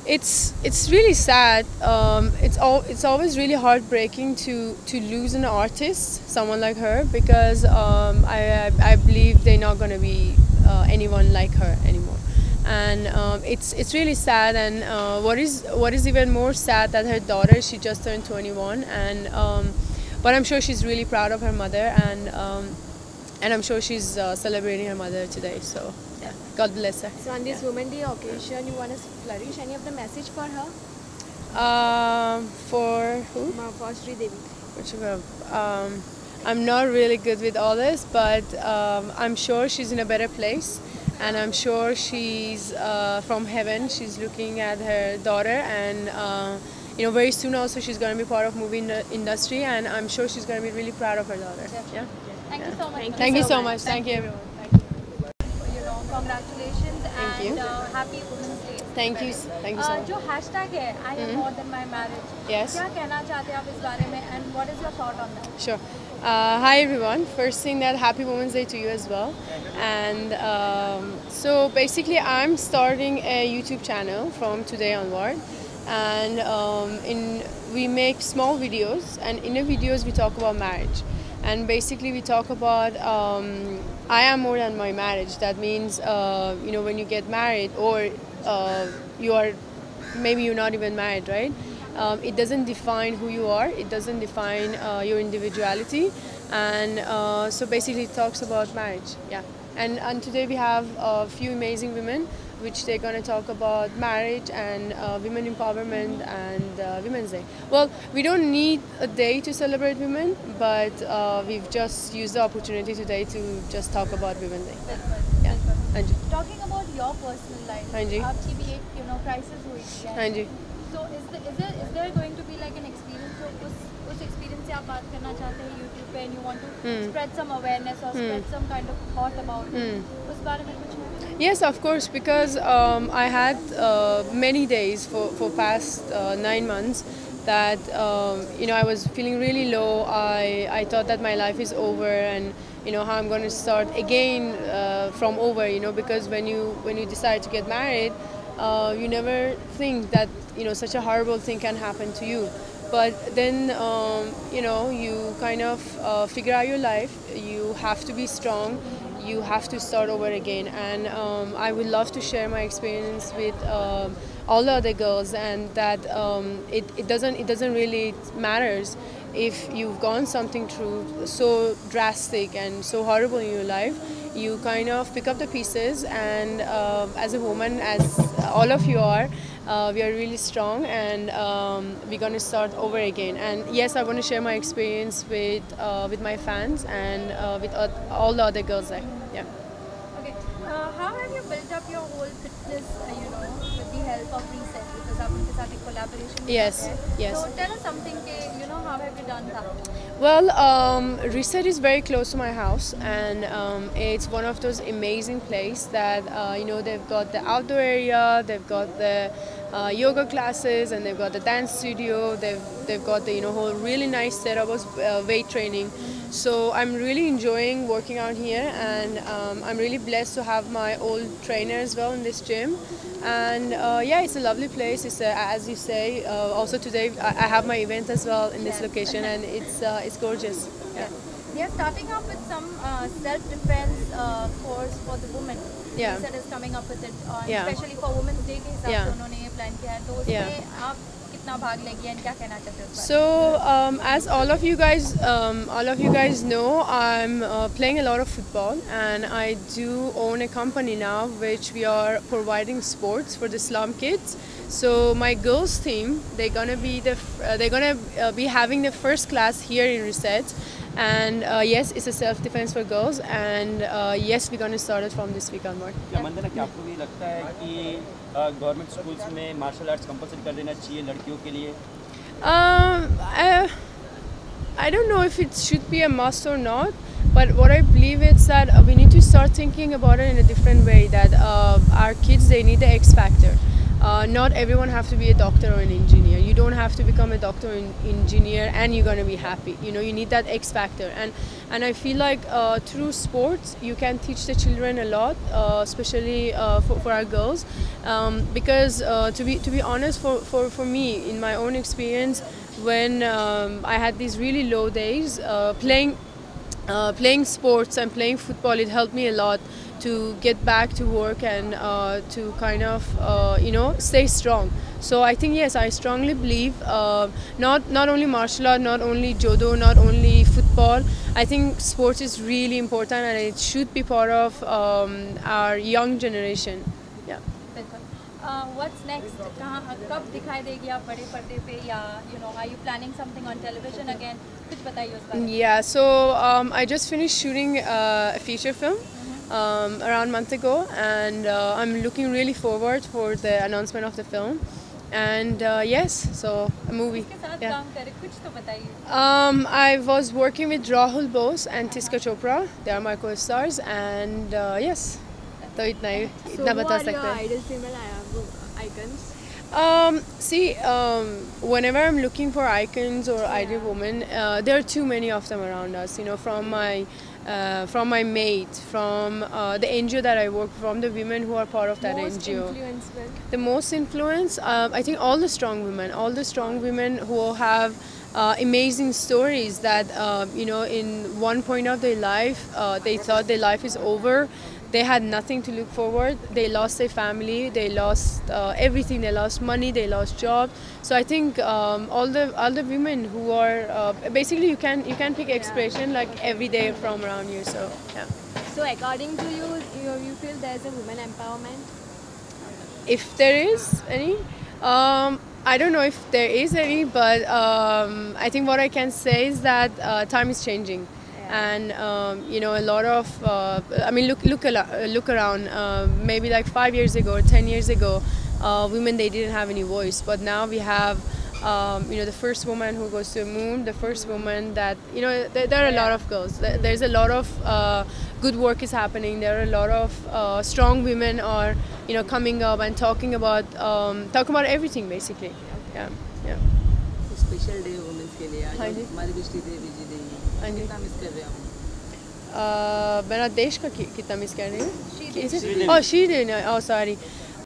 It's really sad. It's always really heartbreaking to lose an artist, someone like her, because I believe they're not gonna be anyone like her anymore, and it's really sad. And what is even more sad, that her daughter, she just turned 21, and but I'm sure she's really proud of her mother, and I'm sure she's celebrating her mother today. So yeah, God bless her. So on this Women Day occasion, you want to flourish any of the message for her? For who? For Sridevi. I'm not really good with all this, but I'm sure she's in a better place, and I'm sure she's from heaven. She's looking at her daughter, and very soon also she's going to be part of movie industry, and I'm sure she's going to be really proud of her daughter. Yeah. Thank you so much. Thank you so much. Thank you, everyone. Congratulations and happy Women's Day. Thank you so much. जो hashtag है, I am more than my marriage. Yes. क्या कहना चाहते हैं आप इस बारे में, and what is your thought on that? Sure. Hi everyone. First thing, that happy Women's Day to you as well. And so basically, I'm starting a YouTube channel from today onward, and we make small videos, and in the videos we talk about marriage. And basically we talk about I am more than my marriage. That means when you get married, or maybe you're not even married, right? It doesn't define who you are. It doesn't define your individuality. And so basically it talks about marriage. Yeah. And today we have a few amazing women, which they're going to talk about marriage and women empowerment and Women's Day. Well, we don't need a day to celebrate women, but we've just used the opportunity today to just talk about Women's Day. Yeah. Anji. Talking about your personal life, Anji. आपकी भी एक crisis हुई थी. Anji. So is there going to be like an experience? So उस experience से आप बात करना चाहते हैं YouTube पे, and you want to spread some awareness or spread some kind of thought about it. उस बारे में कुछ? Yes, of course, because I had many days for past 9 months that I was feeling really low. I thought that my life is over, and how I'm going to start again from over. Because when you decide to get married, you never think that such a horrible thing can happen to you. But then you kind of figure out your life. You have to be strong. You have to start over again, and I would love to share my experience with all the other girls, and that it doesn't really matters if you've gone something through so drastic and so horrible in your life. You kind of pick up the pieces, and as a woman, as all of you are, we are really strong, and we're going to start over again. And yes, I want to share my experience with my fans and with all the other girls there. Yeah. Okay. How have you built up your whole fitness, with the help of Reset? Because आपके साथ एक collaboration. Yes. Yes. So tell us something. How have you done that? Well, Reset is very close to my house, and it's one of those amazing places that they've got the outdoor area, they've got the yoga classes, and they've got the dance studio. They've got the whole really nice setup of weight training. So I'm really enjoying working out here, and I'm really blessed to have my old trainer as well in this gym. And yeah, it's a lovely place. It's as you say. Also today I have my event as well in this location, and it's gorgeous. Yeah. They are starting up with some self-defense course for the women. Yeah. Reset is coming up with it, Yeah. especially for Women's Day के हिसाब से उन्होंने ये plan किया है. तो Yeah. उसमें आप कितना भाग लेंगी और क्या कहना चाहते हो? So as all of you guys know, I'm playing a lot of football, and I do own a company now, which we are providing sports for the slum kids. So my girls team, they're gonna be having the first class here in Reset, and yes, it's a self-defense for girls, and yes, we're gonna start it from this week onward. क्या मंदना, क्या आपको भी लगता है कि government schools में martial arts compulsory कर देना चाहिए लड़कियों के लिए? I don't know if it should be a must or not, but what I believe is that we need to start thinking about it in a different way. That our kids, they need the X factor. not everyone have to be a doctor or an engineer. You don't have to become a doctor or an engineer and you're going to be happy. You know, you need that X factor. And I feel like through sports you can teach the children a lot, especially for our girls, because to be honest, for me, in my own experience, when I had these really low days, playing sports and playing football, it helped me a lot to get back to work and to kind of stay strong. So I think, yes, I strongly believe not only martial art, not only judo, not only football. I think sports is really important and it should be part of our young generation. Yeah. What's next? कब दिखाई देगी आप बड़े पर्दे पे, या are you planning something on television again? कुछ बताइए उस बारे में. Yeah, so I just finished shooting a feature film around a month ago, and I'm looking really forward for the announcement of the film. And yes, so a movie. किसके साथ Yeah. काम करे, कुछ तो बताइए. I was working with Rahul Bose and Tiska Chopra. They are my co-stars, and yes, तो इतना बता सकते हैं. Ideal female icons. See, whenever I'm looking for icons or ideal women, there are too many of them around us. You know, from my mate, from the NGO that I work from, the women who are part of that Most NGO. influence with. The most influence, I think, all the strong women who have amazing stories that in one point of their life they thought their life is over. They had nothing to look forward. They lost their family. They lost everything. They lost money. They lost jobs. So I think all the women who are basically you can pick expression like every day from around you. So yeah. So according to you, you feel there's a women empowerment? If there is any, I don't know if there is any, but I think what I can say is that time is changing. And a lot of look around, maybe like 5 years ago or 10 years ago, women, they didn't have any voice, but now we have the first woman who goes to the moon, the first woman that there are a lot of girls, there's a lot of good work is happening. There are a lot of strong women are coming up and talking about everything basically. Yeah. Special day women's के लिए हाँ आज जी. हमारी भी श्रीदेवी जी ने हाँ जी. कितना miss कर रहे हैं हम. मेरा देश का कितना मिस कर रही हूँ. Sridevi. Oh, Sridevi. Oh, sorry.